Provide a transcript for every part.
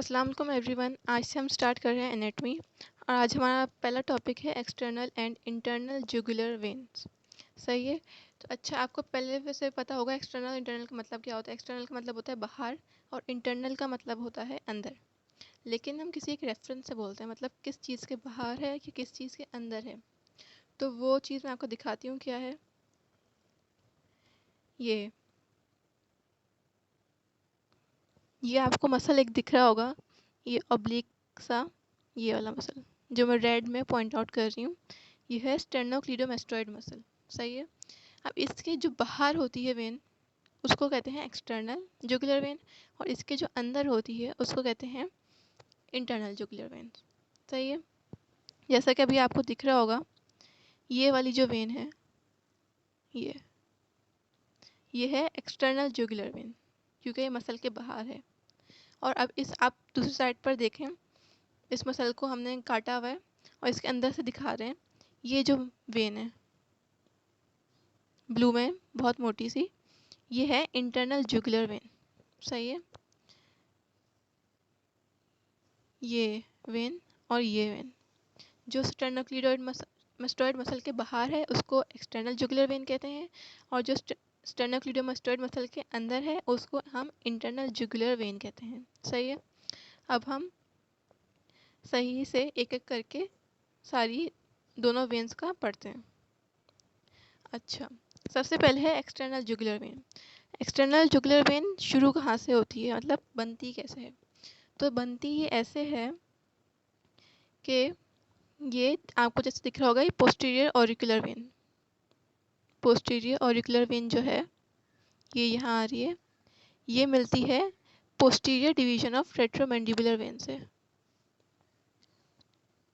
अस्सलाम वालेकुम एवरीवन। आज से हम स्टार्ट कर रहे हैं एनेटमी और आज हमारा पहला टॉपिक है external and internal jugular veins. सही है। तो अच्छा, आपको पहले से पता होगा एक्सटर्नल इंटरनल का मतलब क्या होता है। एक्सटर्नल का मतलब होता है बाहर और इंटरनल का मतलब होता है अंदर। लेकिन हम किसी एक रेफरेंस से बोलते हैं, मतलब किस चीज़ के बाहर है कि किस चीज़ के अंदर है। तो वो चीज़ मैं आपको दिखाती हूँ क्या है। ये आपको मसल एक दिख रहा होगा, ये ऑब्लिक सा, ये वाला मसल जो मैं रेड में पॉइंट आउट कर रही हूँ, ये है स्टेर्नोक्लीडोमास्टोइड मसल। सही है। अब इसके जो बाहर होती है वेन उसको कहते हैं एक्सटर्नल जुगुलर वेन, और इसके जो अंदर होती है उसको कहते हैं इंटरनल जुगुलर वेन। सही है। जैसा कि अभी आपको दिख रहा होगा, ये वाली जो वेन है ये है एक्सटर्नल जुगुलर वेन, क्योंकि ये मसल के बाहर है। और अब इस आप दूसरी साइड पर देखें, इस मसल को हमने काटा हुआ है और इसके अंदर से दिखा रहे हैं। ये जो वेन है ब्लू में बहुत मोटी सी, ये है इंटरनल जुगुलर वेन। सही है। ये वेन और ये वेन जो स्टेर्नोक्लीडोमास्टोइड मसल के बाहर है उसको एक्सटर्नल जुगुलर वेन कहते हैं, और जो स्टेर्नोक्लीडोमास्टोइड मसल के अंदर है उसको हम इंटरनल जुगुलर वेन कहते हैं। सही है। अब हम सही से एक एक करके सारी दोनों वेन्स का पढ़ते हैं। अच्छा, सबसे पहले है external jugular vein. External jugular vein शुरू कहाँ से होती है, मतलब बनती कैसे है। तो बनती ये ऐसे है कि ये आपको जैसे दिख रहा होगा, ये posterior auricular vein. Posterior auricular when जो है ये यहाँ आ रही है, ये मिलती है posterior division of retromandibular vein से।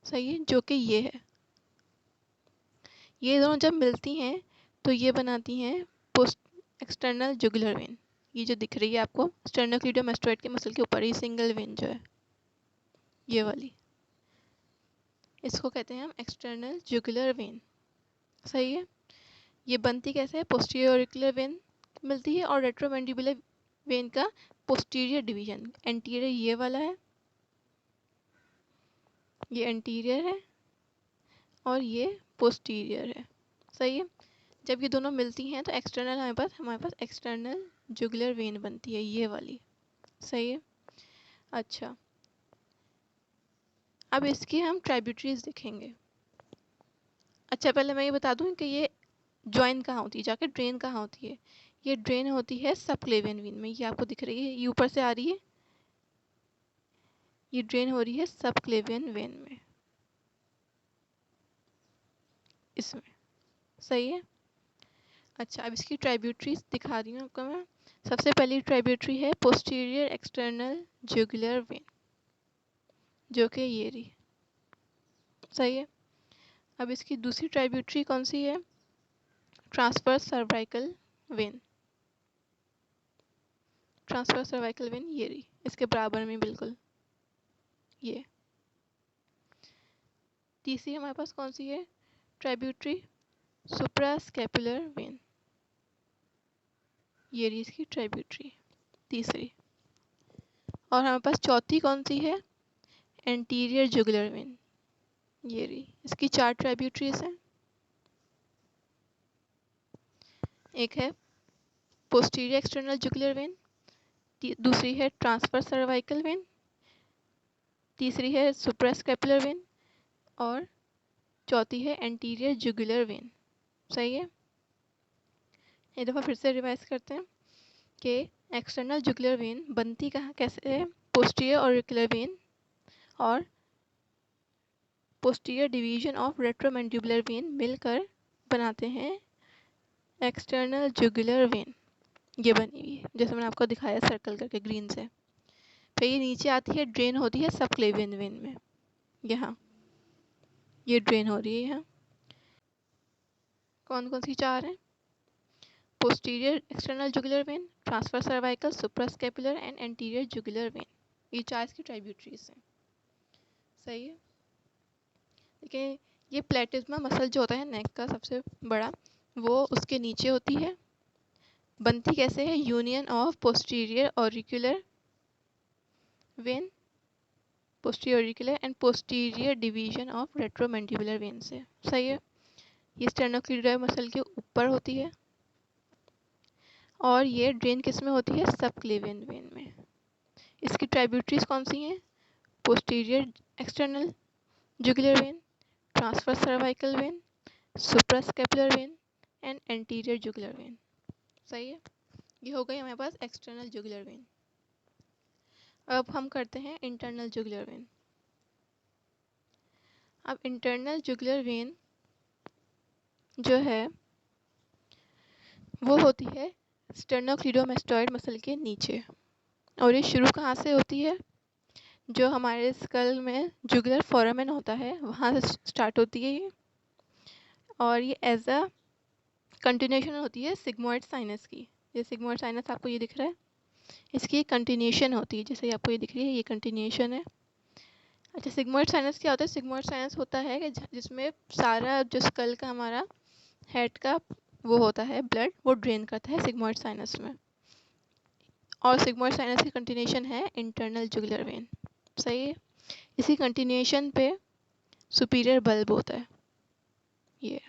सही है, जो कि ये है। ये दोनों जब मिलती हैं तो ये बनाती हैं पोस्ट एक्सटर्नल जुगुलर वेन। ये जो दिख रही है आपको स्टेर्नोक्लीडोमास्टोइड के मसल के ऊपर, ही सिंगल वेन जो है ये वाली, इसको कहते हैं हम एक्सटर्नल जुगुलर वेन। सही है। ये बनती कैसे है, पोस्टीरियर ऑरिकुलर वेन मिलती है और रेट्रोमैंडिबुलर वेन का पोस्टीरियर डिवीजन। एंटीरियर ये वाला है, ये एंटीरियर है और ये पोस्टीरियर है। सही है। जब ये दोनों मिलती हैं तो एक्सटर्नल हमारे पास एक्सटर्नल जुगुलर वेन बनती है, ये वाली। सही है। अच्छा, अब इसकी हम ट्राइब्यूटरीज देखेंगे। अच्छा, पहले मैं ये बता दूं कि ये ज्वाइन कहाँ होती है, जाके ड्रेन कहाँ होती है। ये ड्रेन होती है सबक्लेवियन वेन में, ये आपको दिख रही है, ये ऊपर से आ रही है, ये ड्रेन हो रही है सबक्लेवियन वेन में, इसमें। सही है। अच्छा, अब इसकी ट्राइब्यूटरीज दिखा रही हूँ आपको मैं। सबसे पहली ट्राइब्यूटरी है पोस्टीरियर एक्सटर्नल जुगुलर वेन, जो कि ये रही। सही है। अब इसकी दूसरी ट्राइब्यूटरी कौन सी है, transverse cervical when. Transverse cervical when ये रही, इसके बराबर में बिल्कुल ये। तीसरी हमारे पास कौन सी है ट्राइब्यूटरी, सुप्रास्कैपुलर वेन। ये रही इसकी ट्राइब्यूटरी तीसरी। और हमारे पास चौथी कौन सी है, एंटीरियर जुगुलर वेन। ये रही, इसकी 4 ट्राइब्यूटरीज हैं। एक है पोस्टीरियर एक्सटर्नल जुगुलर वेन, दूसरी है ट्रांसवर्स सर्वाइकल वेन, तीसरी है सुप्रास्कैपुलर वेन, और चौथी है एंटीरियर जुगुलर वेन। सही है। एक दफ़ा फिर से रिवाइज करते हैं कि एक्सटर्नल जुगुलर वेन बनती कहाँ कैसे है, पोस्टीरियर ऑरिकुलर वेन और posterior division of retromandibular when मिलकर बनाते हैं एक्सटर्नल जुगुलर वेन। ये बनी हुई है जैसे मैंने आपको दिखाया सर्कल करके ग्रीन से। फिर ये नीचे आती है, ड्रेन होती है सबक्लेवियन वेन में, यहाँ ये ड्रेन हो रही है। यहाँ कौन कौन सी 4 हैं, posterior external jugular vein, transverse cervical, suprascapular and anterior jugular vein. ये 4 इसकी ट्राइब्यूटरीज हैं। सही है। लेकिन ये प्लेटिज्मा मसल जो होता है नेक का सबसे बड़ा, वो उसके नीचे होती है। बनती कैसे है, union of posterior auricular vein posterior auricular and posterior division of retromandibular vein से। सही है। ये स्टेर्नोक्लीडोइड मसल के ऊपर होती है और ये ड्रेन किस में होती है? सबक्लेवियन वेन में। इसकी ट्राइब्यूटरीज कौन सी हैं? Posterior external jugular vein, transverse cervical when, suprascapular when and anterior jugular vein. सही है। ये हो गई हमारे पास एक्सटर्नल जुगुलर वेन। अब हम करते हैं इंटरनल जुगुलर वेन। अब इंटरनल जुगुलर वेन जो है वो होती है स्टर्नोक्लीडोमास्टोइड मसल के नीचे, और ये शुरू कहाँ से होती है? जो हमारे स्कल में जुगुलर फोरामेन होता है वहाँ से स्टार्ट होती है ये, और ये एज अ कंटिन्यूशन होती है सिग्मोइड साइनस की। ये सिग्मोइड साइनस आपको ये दिख रहा है, इसकी एक कंटिन्यूशन होती है, जैसे आपको ये दिख रही है, ये कंटिन्यूशन है। अच्छा, सिग्मोइड साइनस क्या होता है? सिग्मोइड साइनस होता है कि जिसमें सारा जो स्कल का हमारा हेड का वो होता है ब्लड, वो ड्रेन करता है सिग्मोइड साइनस में, और सिग्मोइड साइनस की कंटिन्यूशन है इंटरनल जुगुलर वेन। सही है। इसी कंटिन्यूशन पे सुपीरियर बल्ब होता है, ये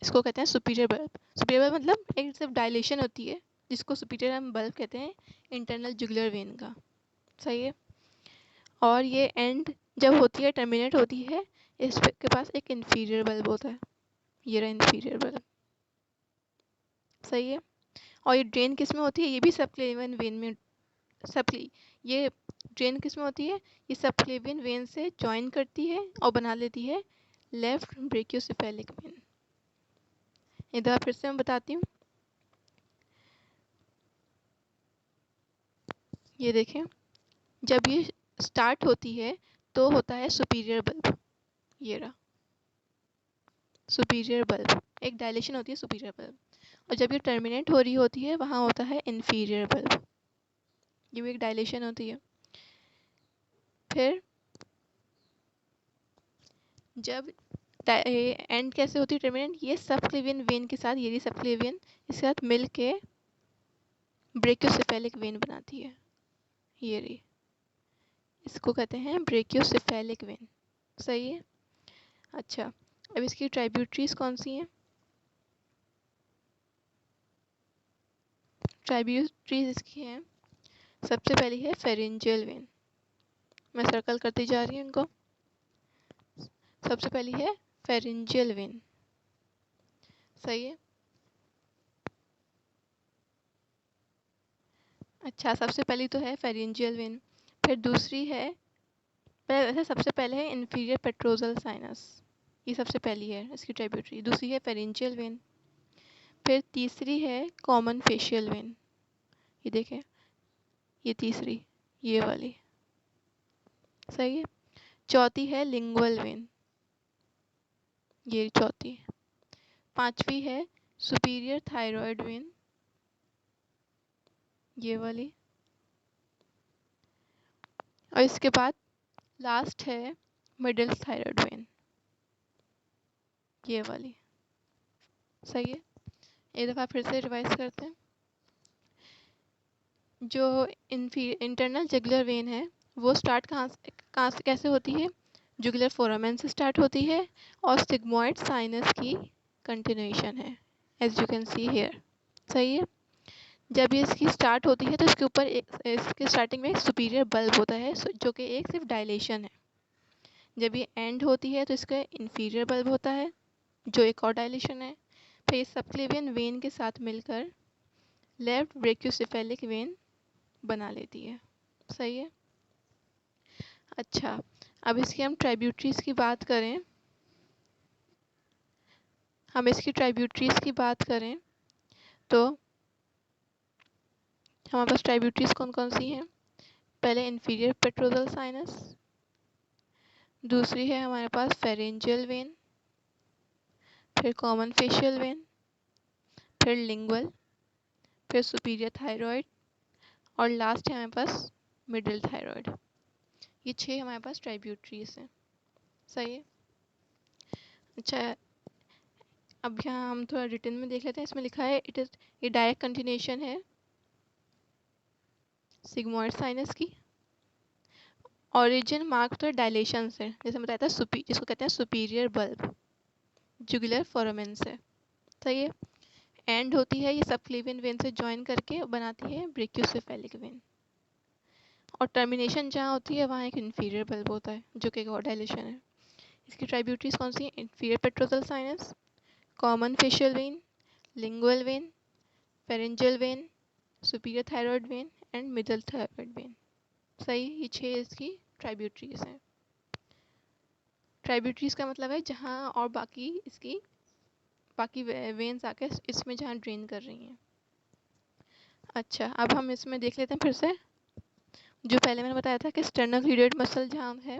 इसको कहते हैं सुपीरियर बल्ब। सुपीरियर बल्ब मतलब एक सिर्फ डायलेशन होती है, जिसको सुपीरियर हम बल्ब कहते हैं इंटरनल जुगुलर वेन का। सही है। और ये एंड जब होती है, टर्मिनेट होती है, इसके पास एक इन्फीरियर बल्ब होता है, ये रहा इन्फीरियर बल्ब। सही है। और ये ड्रेन किस में होती है? ये भी सबक्लेवियन वेन में, ये ड्रेन किस में होती है? ये सबक्लेवियन वेन से जॉइन करती है और बना लेती है लेफ्ट ब्रेकियोसेफेलिक वेन। इधर फिर से मैं बताती हूँ, ये देखें, जब ये स्टार्ट होती है तो होता है सुपीरियर बल्ब, ये रहा सुपीरियर बल्ब, एक डायलेशन होती है सुपीरियर बल्ब। और जब ये टर्मिनेट हो रही होती है वहाँ होता है इन्फीरियर बल्ब, ये भी एक डायलेशन होती है। फिर जब एंड कैसे होती है टर्मिनेट? ये सबक्लेवियन वेन के साथ, ये सबक्लेवियन इसके साथ मिल के ब्रेकियोसेफेलिक वेन बनाती है, ये रही, इसको कहते हैं ब्रेकियोसेफेलिक वेन। सही है। अच्छा, अब इसकी ट्राइब्यूटरीज कौन सी हैं? ट्राइब्यूटरीज इसकी हैं, सबसे पहली है फेरेंजियल वेन, मैं सर्कल करती जा रही हूँ इनको। सबसे पहली है फेरेंजियल वेन। सही है। अच्छा, सबसे पहली तो है फेरेंजियल वेन, फिर दूसरी है, वैसे सबसे पहले है इन्फीरियर पेट्रोजल साइनस, ये सबसे पहली है इसकी ट्राइब्यूटरी। दूसरी है फेरेंजियल वेन, फिर तीसरी है कॉमन फेशियल वेन, ये देखें, ये तीसरी, ये वाली। सही है। चौथी है लिंगुअल वेन, ये चौथी। पांचवी है सुपीरियर थायराइड वेन, ये वाली। और इसके बाद लास्ट है मिडिल थायराइड वेन, ये वाली। सही है। एक दफ़ा फिर से रिवाइज करते हैं। जो इंटरनल जुगुलर वेन है वो स्टार्ट कहाँ से कैसे होती है? जुगुलर फोरामेन से स्टार्ट होती है और सिग्मोइड साइनस की कंटिन्यूएशन है, as you can see here. सही है। जब ये इसकी स्टार्ट होती है तो इसके ऊपर इसके स्टार्टिंग में एक सुपीरियर बल्ब होता है, जो कि एक सिर्फ डायलेशन है। जब ये एंड होती है तो इसका इन्फीरियर बल्ब होता है, जो एक और डायलेशन है। फिर सबक्लेवियन वेन के साथ मिलकर लेफ्ट ब्रेकियोसेफेलिक वेन बना लेती है। सही है। अच्छा, अब इसकी हम ट्राइब्यूटरीज की बात करें, तो हमारे पास ट्राइब्यूटरीज कौन कौन सी हैं? पहले इन्फीरियर पेट्रोजल साइनस, दूसरी है हमारे पास फेरेंजियल वेन, फिर कॉमन फेशियल वेन, फिर लिंगुअल, फिर सुपीरियर थायराइड, और लास्ट है हमारे पास मिडिल थायराइड। ये 6 हमारे पास ट्राइब्यूटरीज हैं। सही है। अच्छा, अब यहाँ हम थोड़ा रिटन में देख लेते हैं। इसमें लिखा है ये डायरेक्ट कंटिन्यूएशन है सिग्मोइड साइनस की, ऑरिजिन मार्क्स द डायलेशन से, जैसे बताया था जिसको कहते हैं सुपीरियर बल्ब, जुगुलर फोरामेन से, सही है। एंड होती है ये सबक्लेवियन वेन से ज्वाइन करके बनाती है ब्रेकियोसेफेलिक वेन, और टर्मिनेशन जहाँ होती है वहाँ एक इन्फीरियर बल्ब होता है जो कि डायलेशन है। इसकी ट्राइब्यूटरीज कौन सी है? Inferior petrosal sinus, common facial vein, lingual when, pharyngeal when, superior thyroid when and middle thyroid when, सही। ये 6 इसकी ट्राइब्यूटरीज हैं। ट्राइब्यूटरीज का मतलब है जहाँ और बाकी वेन्स आके इसमें जहाँ ड्रेन कर रही हैं। अच्छा, अब हम इसमें देख लेते हैं फिर से, जो पहले मैंने बताया था कि स्टेर्नोक्लीडोइड मसल जहाँ है,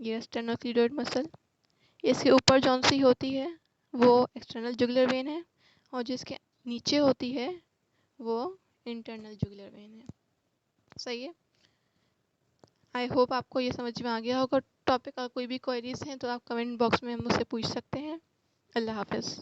ये स्टेर्नोक्लीडोइड मसल, इसके ऊपर जौन सी होती है वो एक्सटर्नल जुगुलर वेन है, और जिसके नीचे होती है वो इंटरनल जुगुलर वेन है, सही है। आई होप आपको ये समझ में आ गया होगा टॉपिक। और कोई भी क्वेरीज हैं तो आप कमेंट बॉक्स में मुझसे पूछ सकते हैं। अल्लाह हाफ़िज़।